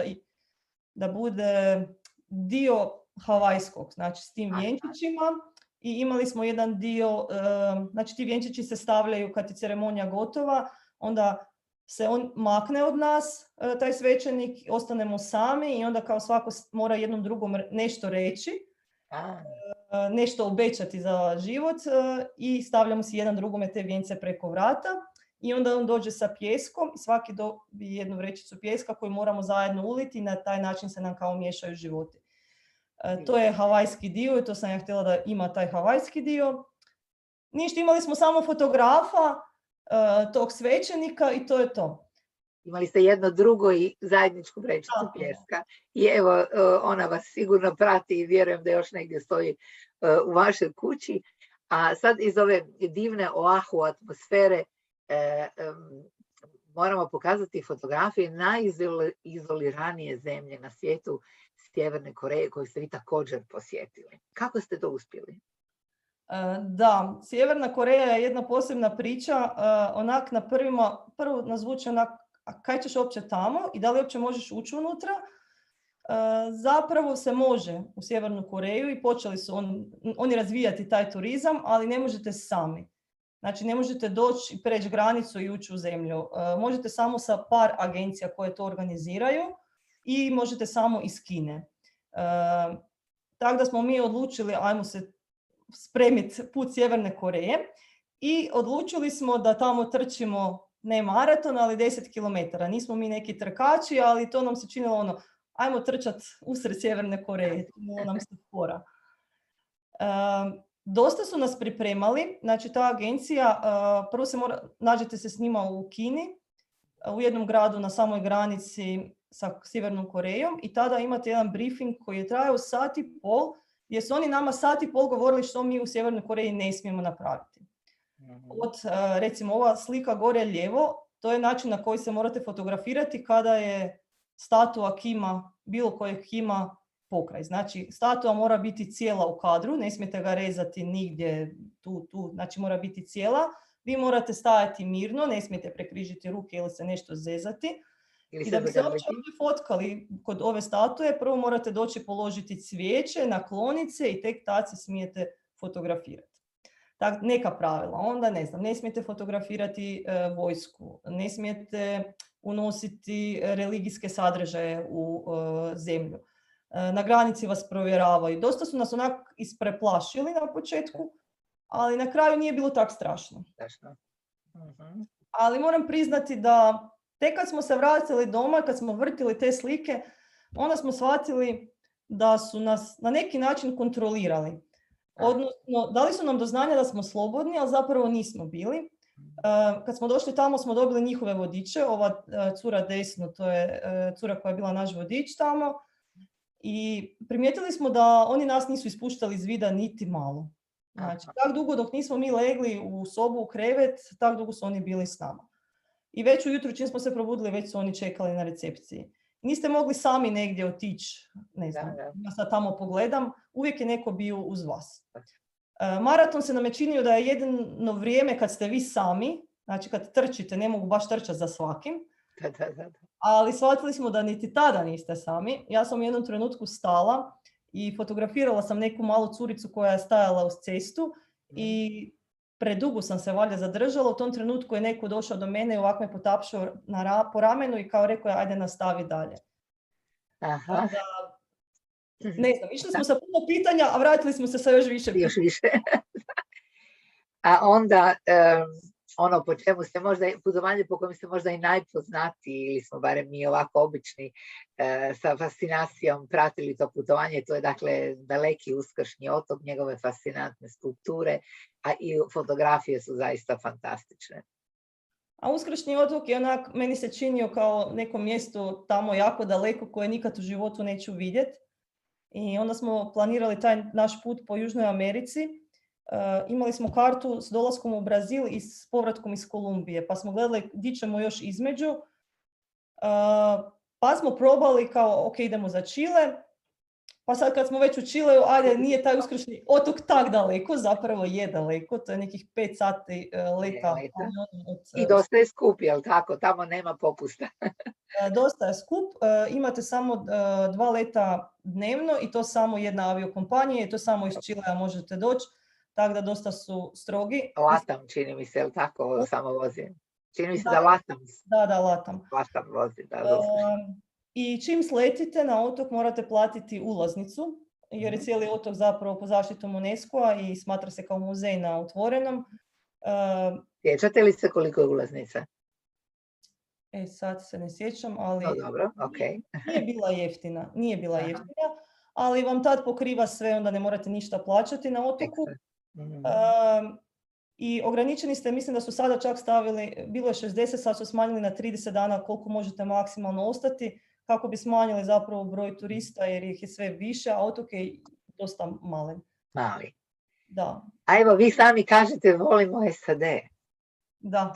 da bude dio havajskog, znači s tim vjenčićima, i imali smo jedan dio, znači ti vjenčići se stavljaju kad je ceremonija gotova, onda se on makne od nas, taj svećenik, ostanemo sami i onda kao svako mora jednom drugom nešto reći, nešto obećati za život i stavljamo si jedan drugome te vjence preko vrata i onda on dođe sa pijeskom i svaki dobije jednu vrećicu pijeska koju moramo zajedno uliti i na taj način se nam kao miješaju životi. To je havajski dio i to sam ja htjela da ima taj havajski dio. Ništa, imali smo samo fotografa tog svećenika i to je to. Imali ste jedno drugo i zajedničku vrećicu pijeska. I evo, ona vas sigurno prati i vjerujem da još negdje stoji u vašoj kući. A sad iz ove divne oahu atmosfere moramo pokazati fotografije najizoliranije zemlje na svijetu, Sjeverne Koreje, koju ste vi također posjetili. Kako ste to uspjeli? Da, Sjeverna Koreja je jedna posebna priča. Onak na prvo nas zvuči onak, a kaj ćeš uopće tamo i da li uopće možeš ući unutra? Zapravo se može u Sjevernu Koreju i počeli su oni razvijati taj turizam, ali ne možete sami. Znači ne možete doći i preći granicu i ući u zemlju. Možete samo sa par agencija koje to organiziraju i možete samo iz Kine. Tako da smo mi odlučili, ajmo se spremiti put Sjeverne Koreje i odlučili smo da tamo trčimo ne maraton, ali 10 km. Nismo mi neki trkači, ali to nam se činilo ajmo trčati usred Sjeverne Koreje. Činilo nam se spora. Dosta su nas pripremali, znači ta agencija, prvo nađete se s njima u Kini, u jednom gradu na samoj granici sa Sjevernom Korejom i tada imate jedan briefing koji je trajao 1,5 sata, gdje su oni nama 1,5 sata govorili što mi u Sjevernoj Koreji ne smijemo napraviti. Recimo ova slika gore lijevo, to je način na koji se morate fotografirati kada je statua Kima, bilo kojeg Kima, pokraj. Znači, statua mora biti cijela u kadru, ne smijete ga rezati nigdje tu, znači mora biti cijela. Vi morate stajati mirno, ne smijete prekrižiti ruke ili se nešto zezati. I da bi se uopće fotkali kod ove statue, prvo morate doći položiti cvijeće, nakloniti se i tek tad se smijete fotografirati. neka pravila. Onda, ne znam, ne smijete fotografirati vojsku, ne smijete unositi religijske sadržaje u zemlju. Na granici vas provjeravaju. Dosta su nas onak ispreplašili na početku, ali na kraju nije bilo tako strašno. Ali moram priznati da tek kad smo se vratili doma, kad smo vrtili te slike, onda smo shvatili da su nas na neki način kontrolirali. Odnosno, dali su nam do znanja da smo slobodni, ali zapravo nismo bili. Kad smo došli tamo smo dobili njihove vodiče, ova cura desno, to je cura koja je bila naš vodič tamo, i primijetili smo da oni nas nisu ispuštali iz vida niti malo. Znači, tako dugo dok nismo mi legli u sobu, u krevet, tako dugo su oni bili s nama. I već ujutro čim smo se probudili, već su oni čekali na recepciji. Niste mogli sami negdje otići, ne znam, ja sad tamo pogledam, uvijek je neko bio uz vas. Maraton se nam je činio da je jedino vrijeme kad ste vi sami, znači kad trčite, ne mogu baš trčati za svakim, ali shvatili smo da niti tada niste sami. Ja sam u jednom trenutku stala i fotografirala sam neku malu curicu koja je stajala uz cestu i predugo sam se valjda zadržala. U tom trenutku je neko došao do mene i ovako me potapšao po ramenu i kao rekao je ajde nastavi dalje. Aha. Ne znam, išli smo sa puno pitanja, a vratili smo se sa još više pitanja. Još više. A onda, ono po čemu ste možda, putovanje po kojem ste možda i najpoznatiji, ili smo barem mi ovako obični, sa fascinacijom pratili to putovanje, to je dakle daleki Uskršnji otok, njegove fascinantne skulpture, a i fotografije su zaista fantastične. A Uskršnji otok je onak, meni se činio kao neko mjesto tamo jako daleko koje nikad u životu neću vidjeti. I onda smo planirali taj naš put po Južnoj Americi. Imali smo kartu s dolaskom u Brazil i s povratkom iz Kolumbije, pa smo gledali gdje ćemo još između. Pa smo probali kao, ok, idemo za Čile. Pa sad kad smo već u Čileu, ajde, nije taj Uskršnji otok tak daleko, zapravo je daleko, to je nekih 5 sati leta. I dosta je skup, jel tako? Tamo nema popusta. Dosta je skup, imate samo 2 leta dnevno i to samo jedna aviokompanija i to samo iz Čilea možete doći, tako da dosta su strogi. Latam, čini mi se, jel tako, samo vozi? Čini mi se da Latam. Da, Latam. Latam vozi, da. I čim sletite na otok morate platiti ulaznicu, jer je cijeli otok zapravo pod zaštitom UNESCO-a i smatra se kao muzej na otvorenom. Sjećate li se koliko je ulaznica? Sad se ne sjećam, ali dobro, okay. Nije bila jeftina, ali vam tad pokriva sve, onda ne morate ništa plaćati na otoku. I ograničeni ste, mislim da su sada čak stavili, bilo je 60, sad su smanjili na 30 dana koliko možete maksimalno ostati, kako bi smanjili zapravo broj turista jer ih je sve više, a otok je dosta malen. Mali. Da. A evo, vi sami kažete volimo SAD. Da.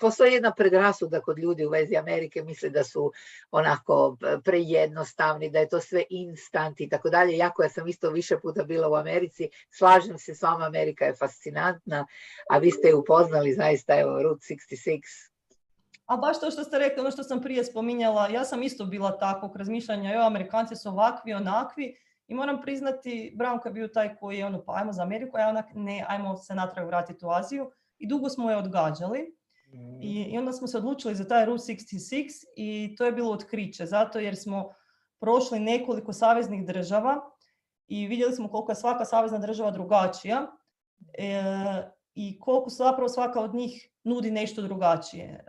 Postoji jedna predrasuda kod ljudi u vezi Amerike, misle da su onako prejednostavni, da je to sve instant i tako dalje. Jako ja sam isto više puta bila u Americi, slažem se s vama, Amerika je fascinantna, a vi ste je upoznali zaista, evo, Route 66. A baš to što ste rekli, ono što sam prije spominjala, ja sam isto bila takvog razmišljanja, Amerikanci su ovakvi, onakvi, i moram priznati, Branko je bio taj koji je pa ajmo za Ameriku, a onak ne, ajmo se natrag vratiti u Aziju. I dugo smo je odgađali i onda smo se odlučili za taj Route 66 i to je bilo otkriće, zato jer smo prošli nekoliko saveznih država i vidjeli smo koliko je svaka savezna država drugačija i koliko zapravo svaka od njih nudi nešto drugačije.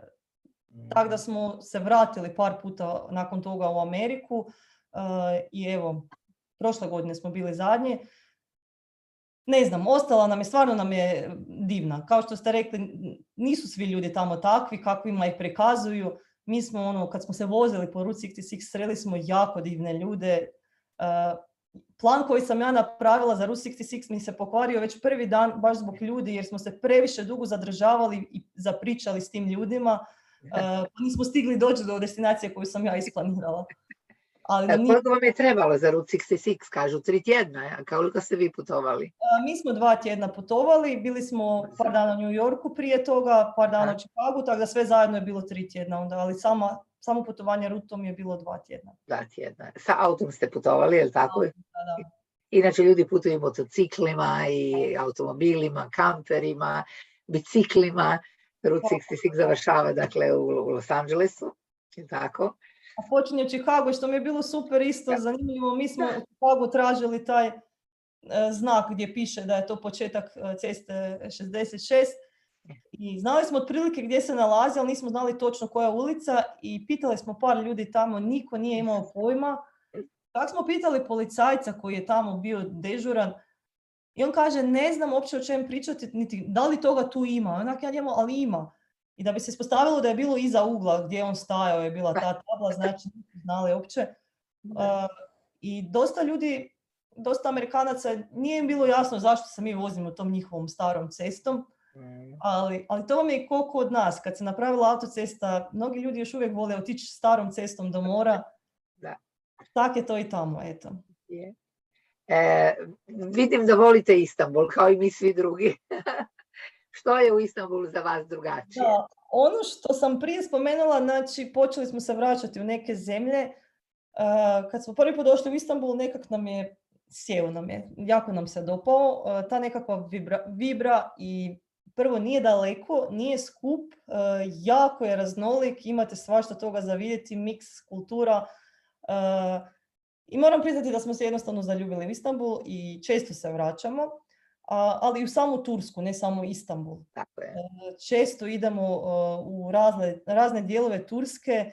Tako da smo se vratili par puta nakon toga u Ameriku i evo, prošle godine smo bili zadnji. Ne znam, ostala nam je, stvarno nam je divna. Kao što ste rekli, nisu svi ljudi tamo takvi, kakvima ih prikazuju. Mi smo, kad smo se vozili po Route 66, sreli smo jako divne ljude. Plan koji sam ja napravila za Route 66 mi se pokvario već prvi dan, baš zbog ljudi, jer smo se previše dugo zadržavali i zapričali s tim ljudima. Nismo stigli doći do destinacije koju sam ja isplanirala. Koliko vam je trebalo za Route 66, kažu 3 tjedna, koliko ste vi putovali? Mi smo 2 tjedna putovali, bili smo par dana u New Yorku prije toga, par dana u Chicagu, tako da sve zajedno je bilo 3 tjedna onda, ali samo putovanje rutom je bilo 2 tjedna. 2 tjedna. Sa autom ste putovali, je li tako? Da. Inače ljudi putuju motociklima i automobilima, kamperima, biciklima. Route 66 završava dakle u Los Angelesu. I tako. A počinje u Chicago, što mi je bilo super isto zanimljivo. Mi smo u Chicagu tražili taj znak gdje piše da je to početak ceste 66 i znali smo otprilike gdje se nalazi, ali nismo znali točno koja ulica i pitali smo par ljudi tamo, niko nije imao pojma. Tako smo pitali policajca koji je tamo bio dežuran i on kaže ne znam uopće o čem pričati, niti da li toga tu ima. Onak ja njemu, ali ima. I da bi se ispostavilo da je bilo iza ugla gdje on stajao je bila ta tabla, znači nisu znali uopće. I dosta ljudi, dosta Amerikanaca, nije im bilo jasno zašto se mi vozimo tom njihovom starom cestom, ali to vam je koliko od nas. Kad se napravila autocesta, mnogi ljudi još uvijek vole otići starom cestom do mora. Da. Tak je to i tamo, eto. Vidim da volite Istanbul, kao i mi svi drugi. Što je u Istanbulu za vas drugačije? Da, ono što sam prije spomenula, znači počeli smo se vraćati u neke zemlje. Kad smo prvi put došli u Istanbul, nekak nam je sjeo nam je, jako nam se dopao. Ta nekakva vibra i prvo nije daleko, nije skup, jako je raznolik, imate svašta toga za vidjeti, miks kultura. I moram priznati da smo se jednostavno zaljubili u Istanbul i često se vraćamo, ali i u samu Tursku, ne samo Istanbul. Tako je. Često idemo u razne dijelove Turske,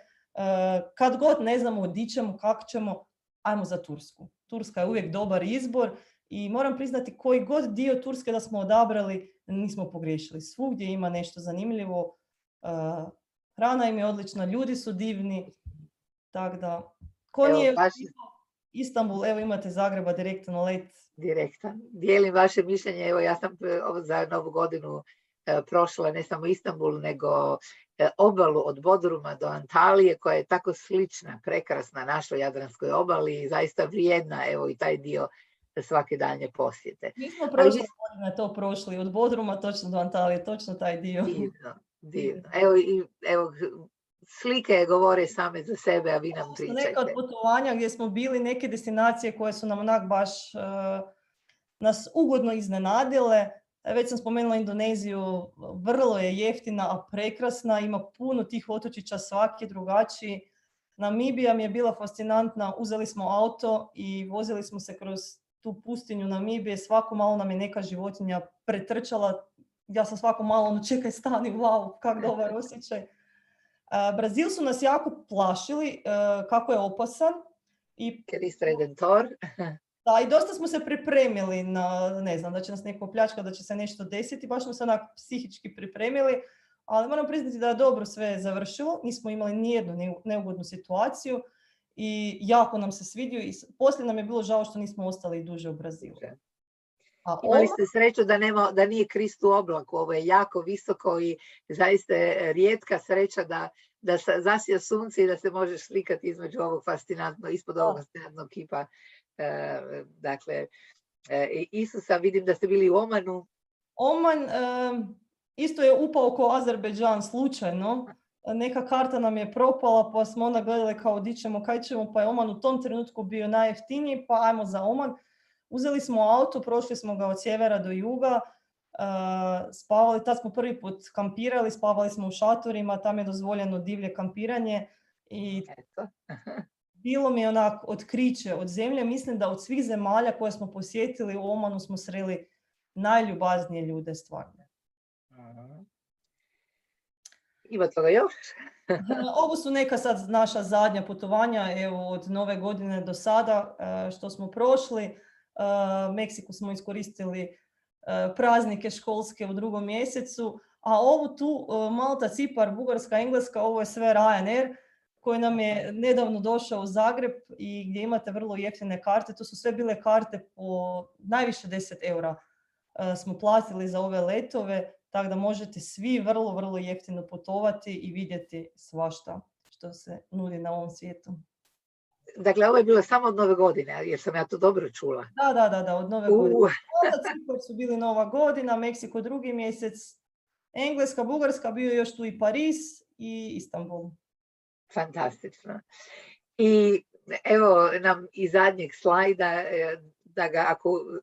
kad god ne znamo di ćemo, kako ćemo, ajmo za Tursku. Turska je uvijek dobar izbor i moram priznati koji god dio Turske da smo odabrali, nismo pogriješili. Svugdje ima nešto zanimljivo, hrana im je odlična, ljudi su divni, tako da, ko nije Istanbul, evo imate Zagreba direktan let. Direktan. Dijelim vaše mišljenje, evo ja sam za Novu godinu prošla ne samo Istanbul, nego obalu od Bodruma do Antalije, koja je tako slična, prekrasna našoj Jadranskoj obali i zaista vrijedna, evo i taj dio svake daljnje posjete. Mi smo prošle godine to prošli, od Bodruma točno do Antalije, točno taj dio. Divno. Evo, slike govore same za sebe, a vi nam pričajte. Neka od putovanja gdje smo bili, neke destinacije koje su nam onak baš nas ugodno iznenadile. Već sam spomenula Indoneziju, vrlo je jeftina, a prekrasna, ima puno tih otočića, svaki drugačiji. Namibija mi je bila fascinantna, uzeli smo auto i vozili smo se kroz tu pustinju Namibije, svako malo nam je neka životinja pretrčala, ja sam svako malo, čekaj, stani, wow, kak dobar osjećaj. Brazil su nas jako plašili, kako je opasan. Cristo Redentor. Da, i dosta smo se pripremili na, ne znam, da će nas neko opljačkati, da će se nešto desiti, baš smo se onak psihički pripremili, ali moram priznati da je dobro sve završilo, nismo imali nijednu neugodnu situaciju i jako nam se svidio i poslije nam je bilo žao što nismo ostali duže u Brazilu. Imali ste sreću da nije Krist u oblaku, ovo je jako visoko i zaista je rijetka sreća da zasija sunce i da se možeš slikati između ovog fascinantnog, ispod ovog fascinantnog kipa. Dakle, Isusa, vidim da ste bili u Omanu. Oman isto je upao ko Azerbejdžan slučajno. Neka karta nam je propala, pa smo onda gledali kao di ćemo, kaj ćemo, pa je Oman u tom trenutku bio najjeftiniji, pa ajmo za Oman. Uzeli smo auto, prošli smo ga od sjevera do juga, spavali, tad smo prvi put kampirali, spavali smo u šatorima, tam je dozvoljeno divlje kampiranje i bilo mi je onak otkriće od zemlje. Mislim da od svih zemalja koje smo posjetili u Omanu smo sreli najljubaznije ljude stvarno. Ima toga još? Ovo su neka sad naša zadnja putovanja, evo od Nove godine do sada što smo prošli. Meksiku smo iskoristili praznike školske u 2. mjesecu, a ovo tu Malta, Cipar, Bugarska, Engleska, ovo je sve Ryanair koji nam je nedavno došao u Zagreb i gdje imate vrlo jeftine karte. To su sve bile karte po najviše 10 eura smo platili za ove letove, tako da možete svi vrlo, vrlo jeftino putovati i vidjeti svašta što se nudi na ovom svijetu. Dakle, ovo je bilo samo od Nove godine, jer sam ja to dobro čula. Da, od Nove godine. Cipar su bili Nova godina, Meksiko 2. mjesec, Engleska, Bugarska, bio je još tu i Pariz i Istanbul. Fantastično. I evo nam i zadnjeg slajda, da ga,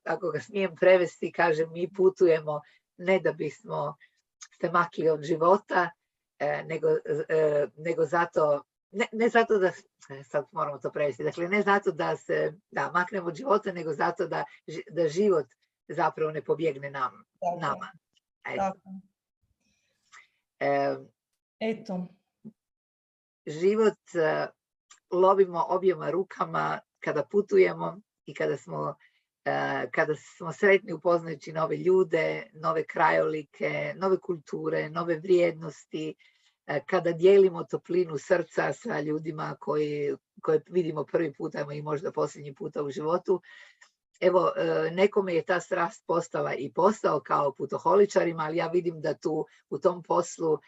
ako ga smijem prevesti, kažem, mi putujemo ne da bismo se makli od života, nego zato, ne zato da, sad moramo to prevesti, dakle ne zato da se maknemo od života, nego zato da život zapravo ne pobjegne nama. Tako. Eto. Život lovimo objema rukama kada putujemo i kada smo sretni upoznajući nove ljude, nove krajolike, nove kulture, nove vrijednosti, kada dijelimo toplinu srca sa ljudima koje vidimo prvi puta i možda posljednji puta u životu. Evo, nekome je ta strast postala i posao kao putoholičarima, ali ja vidim da tu u tom poslu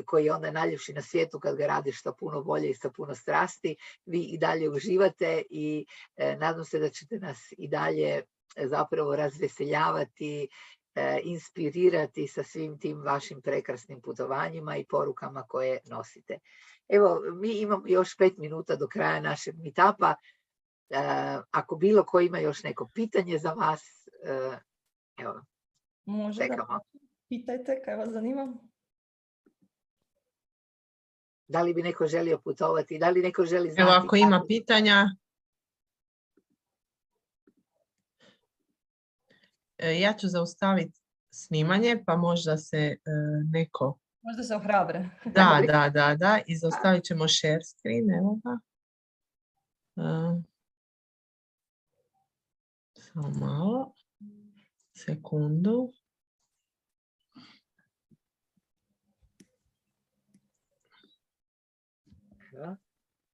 koji je onda najljepši na svijetu kad ga radiš sa puno bolje i sa puno strasti, vi i dalje uživate i nadam se da ćete nas i dalje zapravo razveseljavati, inspirirati sa svim tim vašim prekrasnim putovanjima i porukama koje nosite. Evo, mi imamo još 5 minuta do kraja našeg meetupa. Ako bilo ko ima još neko pitanje za vas, evo, čekamo. Pitajte, kaj vas zanima. Da li bi neko želio putovati, da li neko želi znati... Evo, ako ima pitanja, ja ću zaustaviti snimanje, pa možda se neko... Možda se ohrabre. Da, i zaustavit ćemo share screen, evo ga. Samo malo, sekundu.